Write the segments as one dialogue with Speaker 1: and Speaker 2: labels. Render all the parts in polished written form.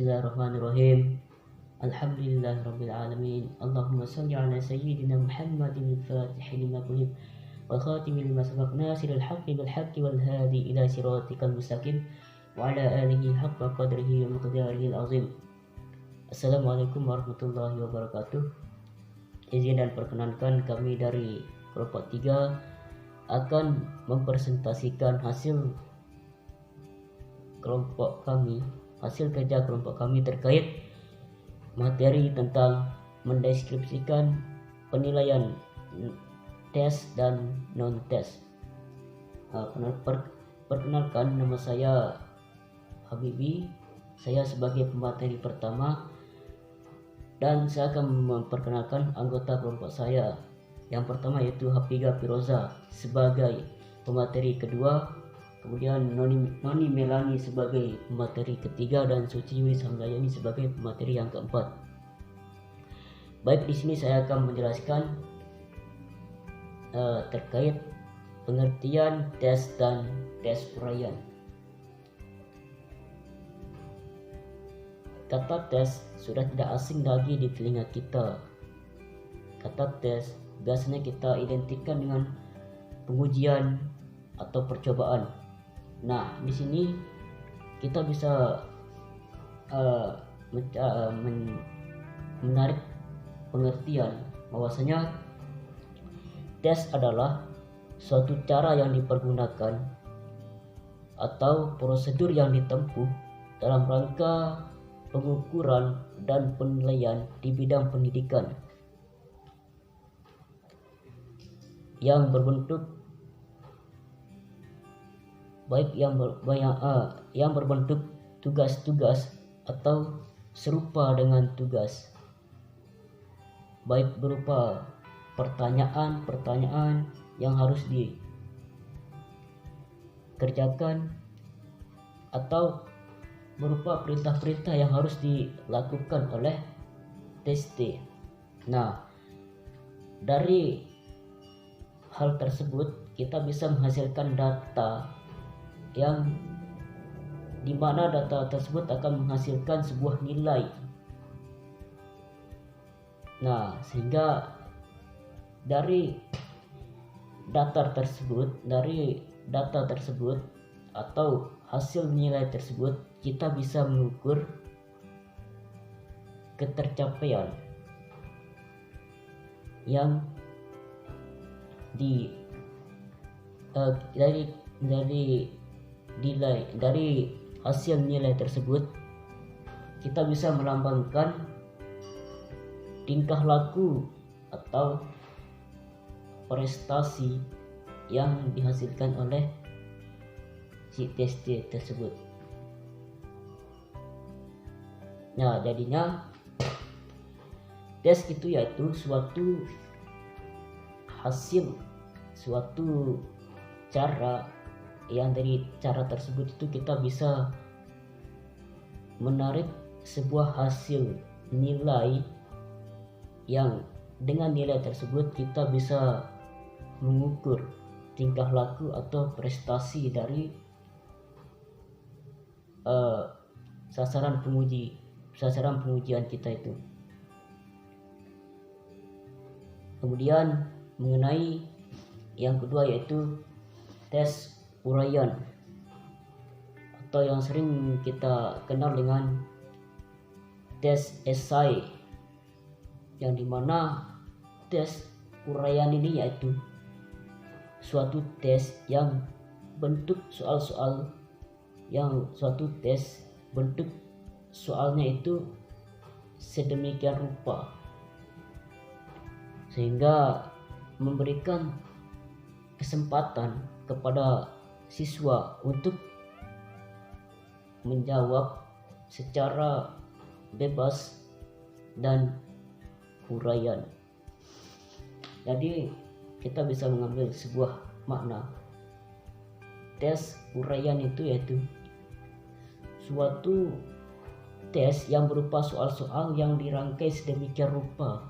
Speaker 1: Bismillahirrahmanirrahim. Alhamdulillahirabbil alamin. Allahumma shalli ala sayyidina Muhammadin al-Fatih lima qulib wal khatim lima sabaq nasiril haqqi bil haqqi wal hadi ila siratikal mustaqim wa ala alihi haqqa qadrihi wa miqdarihi al-azim. Assalamualaikum warahmatullahi wabarakatuh. Izin dan perkenankan kami dari kelompok 3 akan mempresentasikan hasil kerja kelompok kami terkait materi tentang mendeskripsikan penilaian tes dan non-tes. Perkenalkan, nama saya Habibi. Saya sebagai pemateri pertama, dan saya akan memperkenalkan anggota kelompok saya. Yang pertama yaitu Hafiga Firoza sebagai pemateri kedua, kemudian Noni Melani sebagai pemateri ketiga, dan Suciwi Samdayani sebagai pemateri yang keempat. Baik, di sini saya akan menjelaskan terkait pengertian tes dan tes uraian. Kata tes sudah tidak asing lagi di telinga kita. Kata tes biasanya kita identikan dengan pengujian atau percobaan. Nah, di sini kita bisa menarik pengertian bahwasanya tes adalah suatu cara yang dipergunakan atau prosedur yang ditempuh dalam rangka pengukuran dan penilaian di bidang pendidikan yang berbentuk yang berbentuk tugas-tugas atau serupa dengan tugas, baik berupa pertanyaan-pertanyaan yang harus dikerjakan atau berupa perintah-perintah yang harus dilakukan oleh testi. Nah, dari hal tersebut kita bisa menghasilkan data yang dimana data tersebut akan menghasilkan sebuah nilai. Nah, sehingga dari data tersebut atau hasil nilai tersebut kita bisa mengukur ketercapaian yang dari hasil nilai tersebut kita bisa melambangkan tingkah laku atau prestasi yang dihasilkan oleh si tes tersebut. Nah, jadinya tes itu yaitu suatu hasil, suatu cara yang dari cara tersebut itu kita bisa menarik sebuah hasil nilai yang dengan nilai tersebut kita bisa mengukur tingkah laku atau prestasi dari sasaran pengujian kita itu. Kemudian mengenai yang kedua yaitu tes uraian atau yang sering kita kenal dengan tes esai, yang dimana tes uraian ini yaitu suatu tes yang bentuk bentuk soalnya itu sedemikian rupa sehingga memberikan kesempatan kepada siswa untuk menjawab secara bebas dan uraian. Jadi kita bisa mengambil sebuah makna tes uraian itu yaitu suatu tes yang berupa soal-soal yang dirangkai sedemikian rupa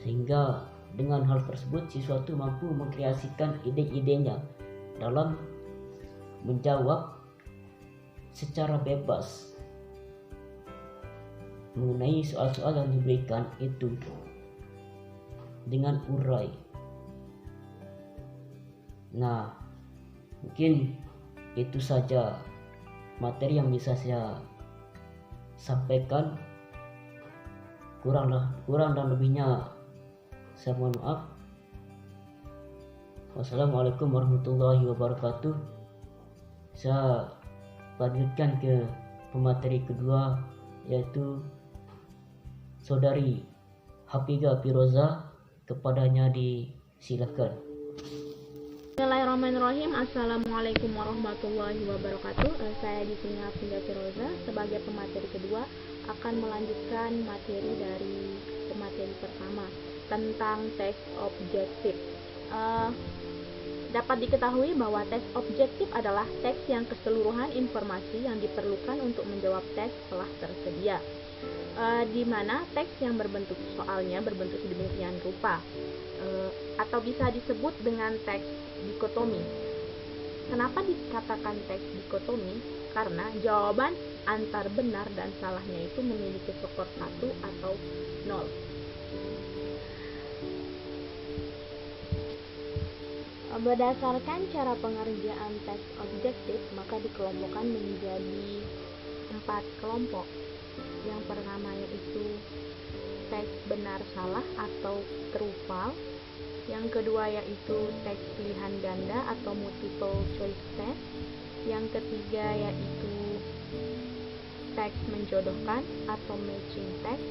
Speaker 1: sehingga dengan hal tersebut siswa itu mampu mengkreasikan ide-idenya dalam menjawab secara bebas mengenai soal-soal yang diberikan itu dengan urai. Nah, mungkin itu saja materi yang bisa saya sampaikan. Kurang dan lebihnya saya mohon maaf. Wassalamualaikum warahmatullahi wabarakatuh. Saya lanjutkan ke pemateri kedua, yaitu saudari Hafizah Firoza. Kepadanya disilakan.
Speaker 2: Bismillahirrahmanirrahim. Assalamualaikum warahmatullahi wabarakatuh. Saya di sini Hafizah Firoza sebagai pemateri kedua akan melanjutkan materi dari pemateri pertama tentang teks objektif. Dapat diketahui bahwa teks objektif adalah teks yang keseluruhan informasi yang diperlukan untuk menjawab teks telah tersedia, di mana teks yang berbentuk soalnya berbentuk sedemikian rupa, atau bisa disebut dengan teks dikotomi. Kenapa dikatakan teks dikotomi? Karena jawaban antar benar dan salahnya itu memiliki skor 1 atau 0. Berdasarkan cara pengerjaan teks objektif, maka dikelompokkan menjadi 4 kelompok. Yang pertama yaitu teks benar salah atau true false. Yang kedua yaitu teks pilihan ganda atau multiple choice test. Yang ketiga yaitu teks menjodohkan atau matching text.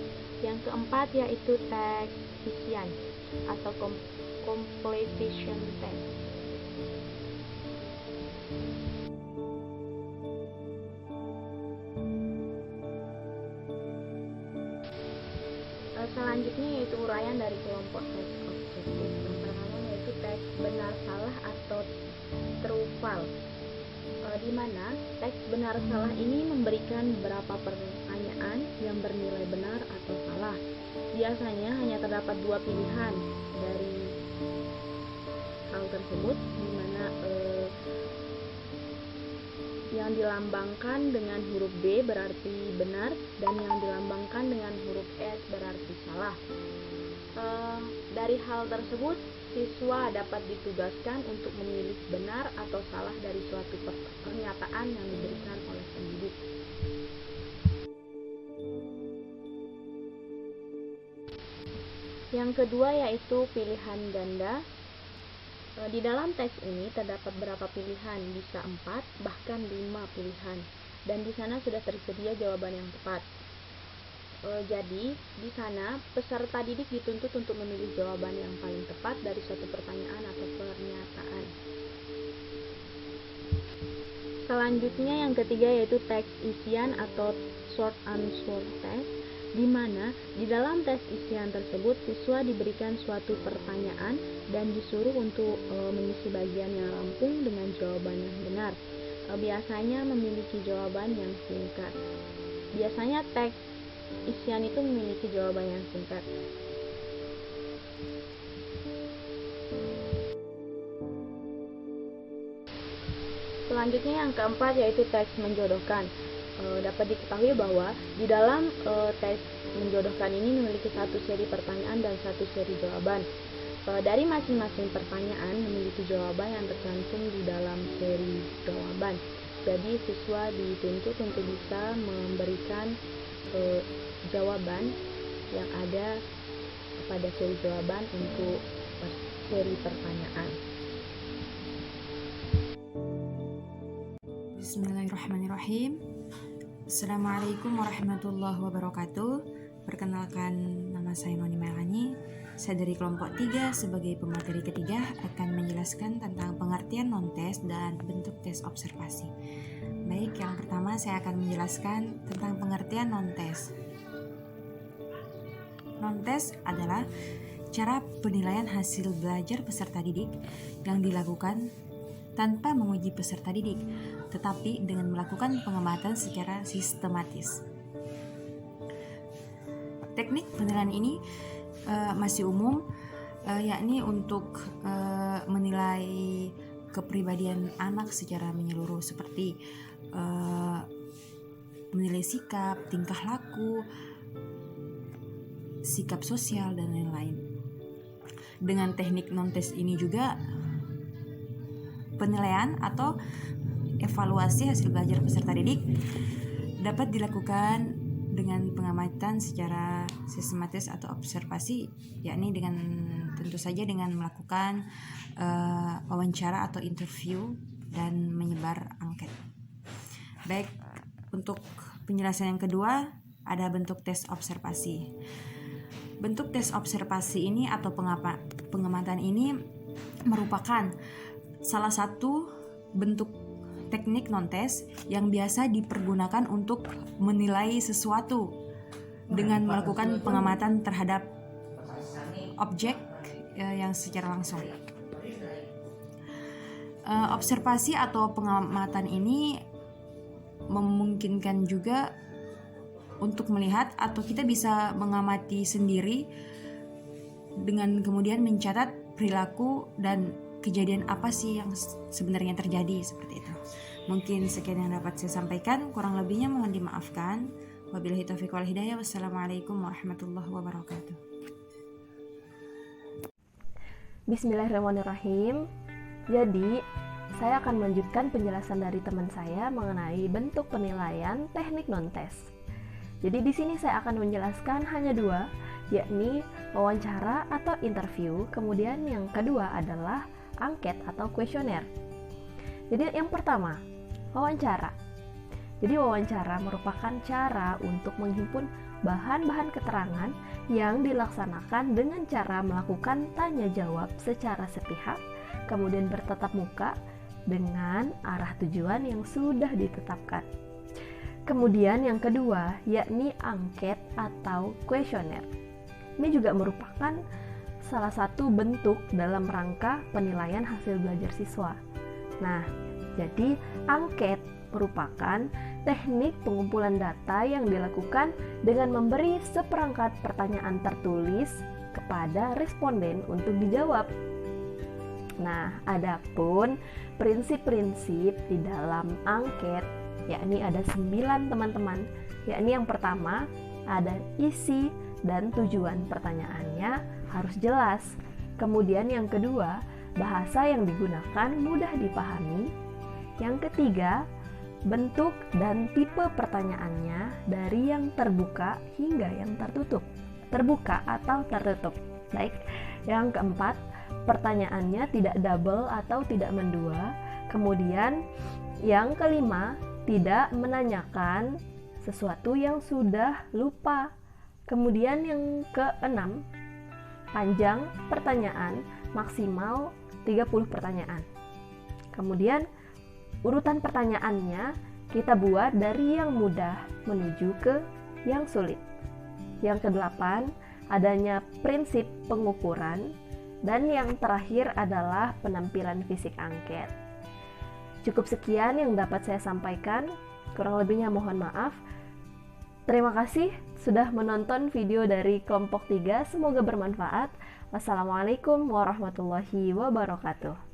Speaker 2: Yang keempat yaitu teks isian atau completion test. Selanjutnya yaitu uraian dari kelompok teks objektif. Yang pertama yaitu teks benar salah atau true false, di mana teks benar salah ini memberikan beberapa pertanyaan yang bernilai benar atau salah. Biasanya hanya terdapat 2 pilihan dari hal tersebut, di mana yang dilambangkan dengan huruf B berarti benar dan yang dilambangkan dengan huruf S berarti salah. Dari hal tersebut, siswa dapat ditugaskan untuk memilih benar atau salah dari suatu pernyataan yang diberikan oleh pendidik. Yang kedua yaitu pilihan ganda. Di dalam teks ini terdapat berapa pilihan? Bisa 4, bahkan 5 pilihan. Dan di sana sudah tersedia jawaban yang tepat. Jadi, di sana peserta didik dituntut untuk memilih jawaban yang paling tepat dari suatu pertanyaan atau pernyataan. Selanjutnya yang ketiga yaitu teks isian atau short answer test, di mana di dalam tes isian tersebut siswa diberikan suatu pertanyaan dan disuruh untuk mengisi bagian yang rampung dengan jawaban yang benar. Biasanya memiliki jawaban yang singkat. Biasanya teks isian itu memiliki jawaban yang singkat. Selanjutnya yang keempat yaitu teks menjodohkan. Dapat diketahui bahwa di dalam teks menjodohkan ini memiliki satu seri pertanyaan dan satu seri jawaban. Dari masing-masing pertanyaan memiliki jawaban yang tercantum di dalam seri jawaban. Jadi siswa dituntut untuk bisa memberikan jawaban yang ada pada seri jawaban untuk seri pertanyaan.
Speaker 3: Bismillahirrahmanirrahim. Assalamualaikum warahmatullahi wabarakatuh. Perkenalkan, nama saya Noni Melani. Saya dari kelompok 3 sebagai pemateri ketiga akan menjelaskan tentang pengertian non-tes dan bentuk tes observasi. Baik, yang pertama saya akan menjelaskan tentang pengertian non-tes. Non-tes adalah cara penilaian hasil belajar peserta didik yang dilakukan tanpa menguji peserta didik, tetapi dengan melakukan pengamatan secara sistematis. Teknik penilaian ini masih umum, yakni untuk menilai kepribadian anak secara menyeluruh, seperti menilai sikap, tingkah laku, sikap sosial, dan lain-lain. Dengan teknik non-tes ini juga penilaian atau evaluasi hasil belajar peserta didik dapat dilakukan dengan pengamatan secara sistematis atau observasi, yakni dengan tentu saja dengan melakukan wawancara atau interview dan menyebar angket. Baik, untuk penjelasan yang kedua ada bentuk tes observasi. Bentuk tes observasi ini atau pengamatan ini merupakan salah satu bentuk teknik non-tes yang biasa dipergunakan untuk menilai sesuatu dengan melakukan pengamatan terhadap objek yang secara langsung. Observasi atau pengamatan ini memungkinkan juga untuk melihat atau kita bisa mengamati sendiri dengan kemudian mencatat perilaku dan kejadian apa sih yang sebenarnya terjadi, seperti itu. Mungkin sekian yang dapat saya sampaikan, kurang lebihnya mohon dimaafkan. Wabillahi taufiq wal hidayah. Wassalamualaikum warahmatullahi wabarakatuh.
Speaker 2: Bismillahirrahmanirrahim. Jadi, saya akan melanjutkan penjelasan dari teman saya mengenai bentuk penilaian teknik non-tes. Jadi di sini saya akan menjelaskan hanya dua, yakni wawancara atau interview, kemudian yang kedua adalah angket atau kuesioner. Jadi yang pertama, wawancara. Jadi wawancara merupakan cara untuk menghimpun bahan-bahan keterangan yang dilaksanakan dengan cara melakukan tanya jawab secara sepihak, kemudian bertatap muka dengan arah tujuan yang sudah ditetapkan. Kemudian yang kedua, yakni angket atau kuesioner. Ini juga merupakan salah satu bentuk dalam rangka penilaian hasil belajar siswa. Nah, jadi angket merupakan teknik pengumpulan data yang dilakukan dengan memberi seperangkat pertanyaan tertulis kepada responden untuk dijawab. Nah, adapun prinsip-prinsip di dalam angket, yakni ada 9 teman-teman, yakni yang pertama ada isi dan tujuan pertanyaannya harus jelas. Kemudian yang kedua, bahasa yang digunakan mudah dipahami. Yang ketiga, bentuk dan tipe pertanyaannya dari yang terbuka hingga yang tertutup, terbuka atau tertutup. Baik, yang keempat, pertanyaannya tidak double atau tidak mendua. Kemudian yang kelima, tidak menanyakan sesuatu yang sudah lupa. Kemudian yang keenam, panjang pertanyaan maksimal 30 pertanyaan. Kemudian urutan pertanyaannya kita buat dari yang mudah menuju ke yang sulit. Yang kedelapan, adanya prinsip pengukuran. Dan yang terakhir adalah penampilan fisik angket. Cukup sekian yang dapat saya sampaikan, kurang lebihnya mohon maaf. Terima kasih sudah menonton video dari kelompok 3, semoga bermanfaat. Wassalamualaikum warahmatullahi wabarakatuh.